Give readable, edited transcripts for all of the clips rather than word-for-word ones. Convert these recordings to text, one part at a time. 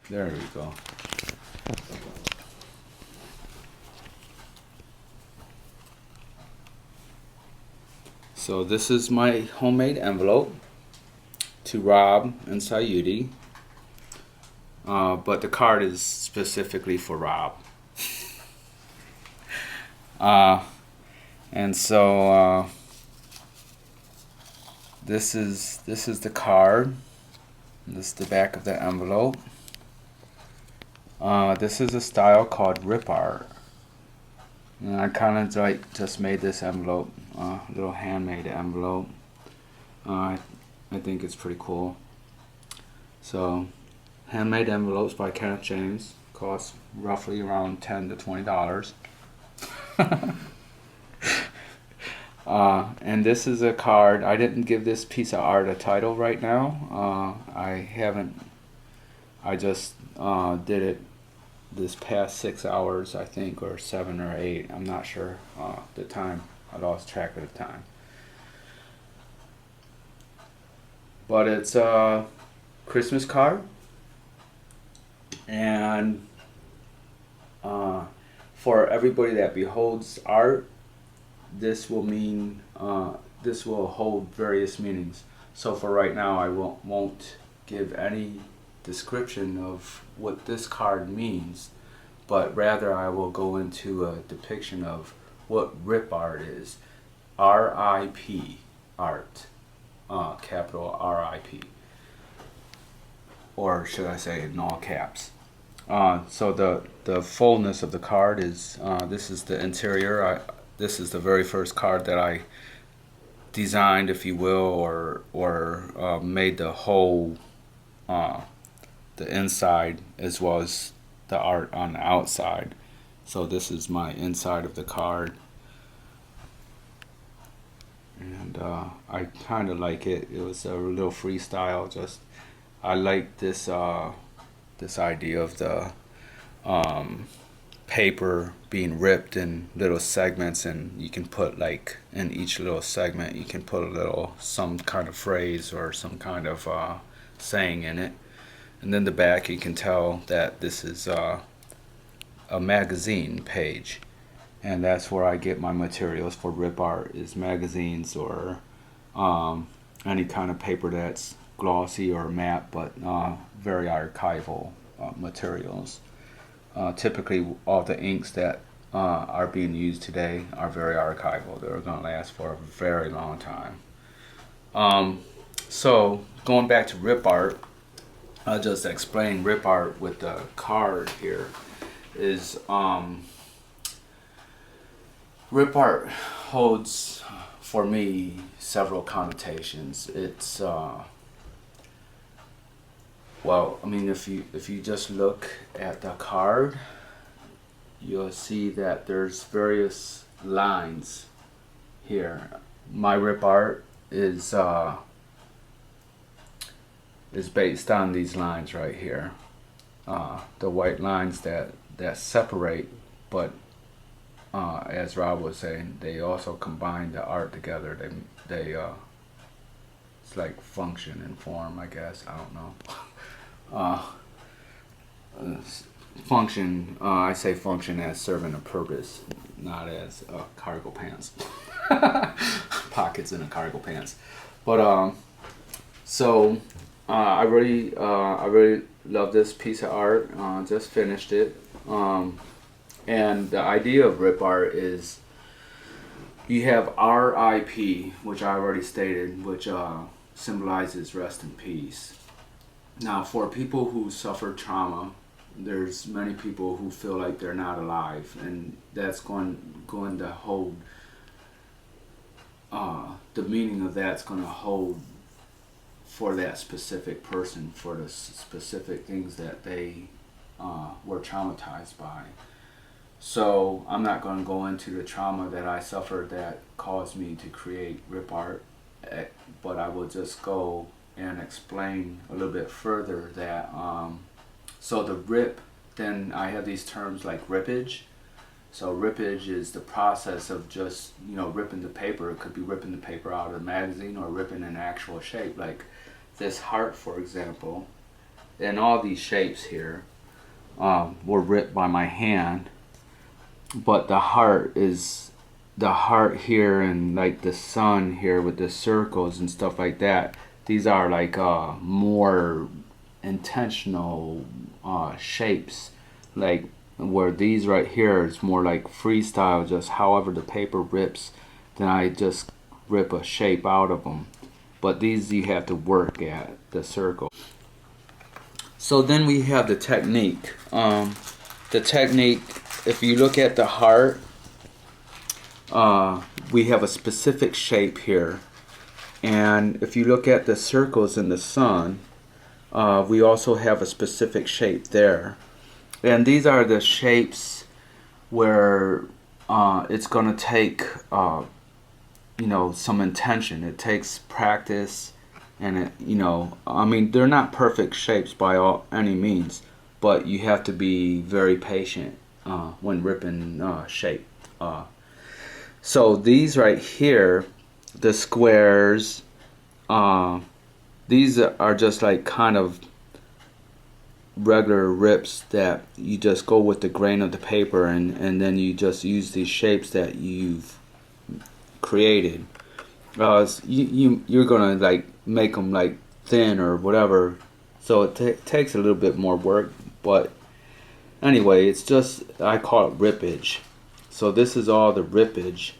There we go. So this is my homemade envelope to Rob and Sayudi. But the card is specifically for Rob. And so this is the card. This is the back of the envelope. This is a style called rip art. And I kind of like just made this envelope, little handmade envelope. I think it's pretty cool. So, handmade envelopes by Kenneth James cost roughly around $10 to $20. And this is a card. I didn't give this piece of art a title right now. I just did it this past 6 hours, I think, or 7 or 8. I'm not sure the time. I lost track of the time. But it's a Christmas card, and for everybody that beholds art, this will mean this will hold various meanings. So for right now, I won't give any description of what this card means, but rather I will go into a depiction of what rip art is. R-I-P, art, capital R-I-P, or should I say in all caps. So the fullness of the card is this is the interior. This is the very first card that I designed, if you will, or made the whole the inside as well as the art on the outside. So this is my inside of the card, and I kind of like it. It was a little freestyle. Just I like this this idea of the paper being ripped in little segments, and you can put, like, in each little segment you can put a little some kind of phrase or some kind of saying in it. And then the back, you can tell that this is a magazine page, and that's where I get my materials for rip art, is magazines or any kind of paper that's glossy or matte, but very archival materials. Typically all the inks that are being used today are very archival. They're going to last for a very long time. So going back to rip art, I'll just explain rip art with the card here. Is rip art holds for me several connotations. It's well, I mean, if you just look at the card, you'll see that there's various lines here. My rip art is based on these lines right here. The white lines that separate, but as Rob was saying, they also combine the art together. They it's like function and form, I guess. I don't know. Function. I say function as serving a purpose, not as cargo pants, pockets in a cargo pants. But so I really love this piece of art. Just finished it. And the idea of rip art is you have R.I.P., which I already stated, which symbolizes rest in peace. Now, for people who suffer trauma, there's many people who feel like they're not alive, and that's going to hold the meaning of that's going to hold for that specific person, for the specific things that they were traumatized by. So I'm not going to go into the trauma that I suffered that caused me to create rip art, but I will just go and explain a little bit further that so the rip, then I have these terms like rippage. So rippage is the process of just, ripping the paper. It could be ripping the paper out of the magazine or ripping an actual shape. Like this heart, for example, and all these shapes here were ripped by my hand, but the heart here, and like the sun here with the circles and stuff like that, these are like more intentional shapes, like where these right here is more like freestyle, just however the paper rips, then I just rip a shape out of them. But these you have to work at the circle. So then we have the technique. The technique, if you look at the heart, we have a specific shape here. And if you look at the circles in the sun, we also have a specific shape there. And these are the shapes where it's going to take some intention. It takes practice, and I mean, they're not perfect shapes by any means, but you have to be very patient when ripping shape. So these right here, the squares, these are just like kind of regular rips that you just go with the grain of the paper, and then you just use these shapes that you've created. You're gonna like make them like thin or whatever, so it takes a little bit more work, but anyway, it's just, I call it rippage. So this is all the rippage,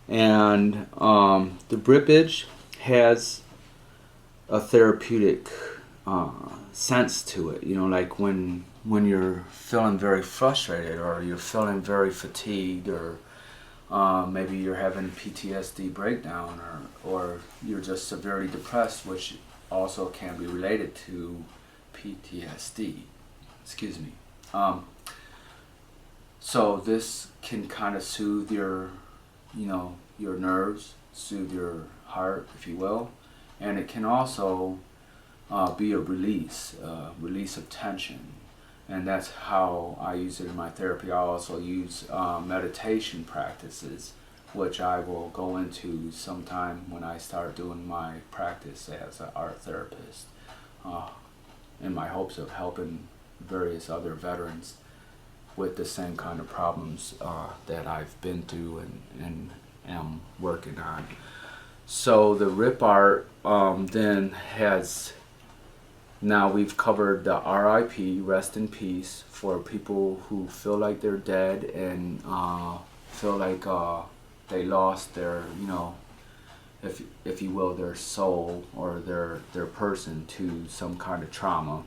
and the rippage has a therapeutic sense to it. Like when you're feeling very frustrated, or you're feeling very fatigued, or maybe you're having PTSD breakdown, or you're just severely depressed, which also can be related to PTSD. Excuse me. So this can kind of soothe your nerves, soothe your heart, if you will, and it can also be a release of tension. And that's how I use it in my therapy. I also use meditation practices, which I will go into sometime when I start doing my practice as an art therapist, in my hopes of helping various other veterans with the same kind of problems that I've been through and am working on. So the rip art then has, now we've covered the RIP, rest in peace, for people who feel like they're dead and feel like they lost their, if you will, their soul or their person to some kind of trauma.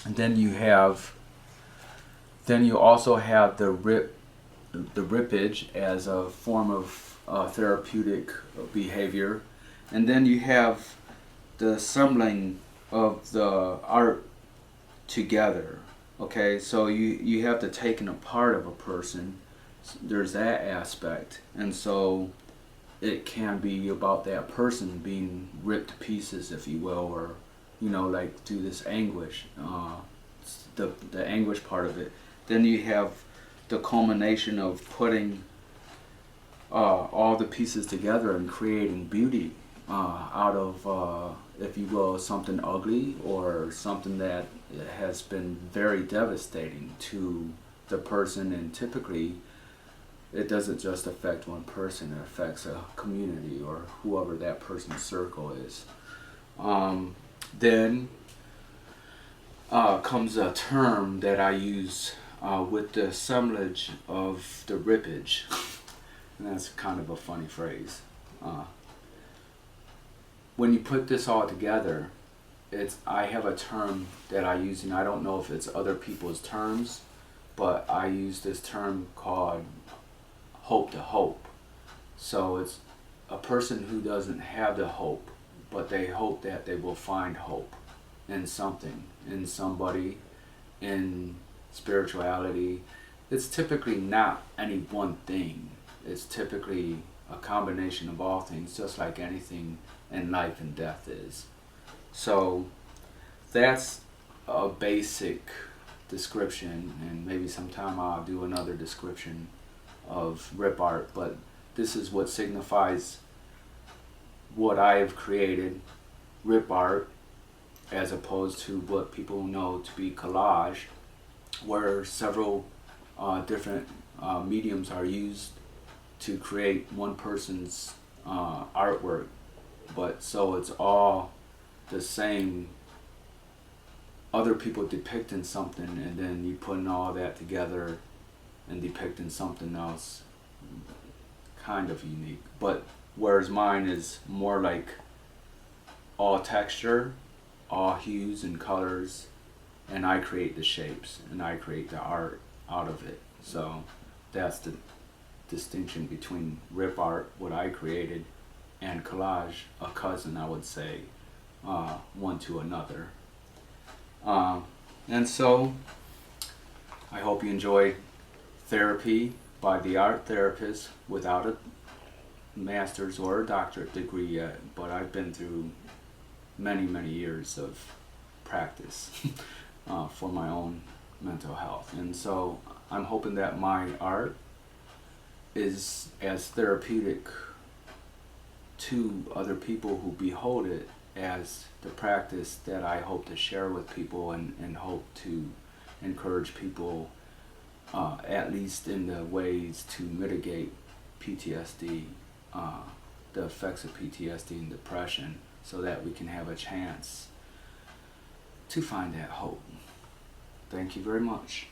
And then you also have the rippage as a form of therapeutic behavior, and then you have the assembling of the art together. Okay, so you have the taking apart of a person. There's that aspect, and so it can be about that person being ripped to pieces, if you will, or like through this anguish, the anguish part of it. Then you have the culmination of putting all the pieces together and creating beauty out of, if you will, something ugly or something that has been very devastating to the person. And typically it doesn't just affect one person, it affects a community or whoever that person's circle is. Then comes a term that I use with the assemblage of the rippage. And that's kind of a funny phrase. When you put this all together, I have a term that I use, and I don't know if it's other people's terms, but I use this term called hope to hope. So it's a person who doesn't have the hope, but they hope that they will find hope in something, in somebody, in spirituality. It's typically not any one thing. It's typically a combination of all things, just like anything in life and death is. So that's a basic description, and maybe sometime I'll do another description of rip art, but this is what signifies what I have created, rip art. as opposed to what people know to be collage, where several different mediums are used to create one person's artwork, but so it's all the same, other people depicting something, and then you putting all that together and depicting something else, kind of unique. But whereas mine is more like all texture, all hues and colors, and I create the shapes and I create the art out of it. So that's the distinction between rip art, what I created, and collage, a cousin, I would say, one to another. And so I hope you enjoyed therapy by the art therapist without a master's or a doctorate degree yet, but I've been through many years of practice for my own mental health. And so I'm hoping that my art is as therapeutic to other people who behold it as the practice that I hope to share with people, and hope to encourage people, at least in the ways to mitigate PTSD, the effects of PTSD and depression, so that we can have a chance to find that hope. Thank you very much.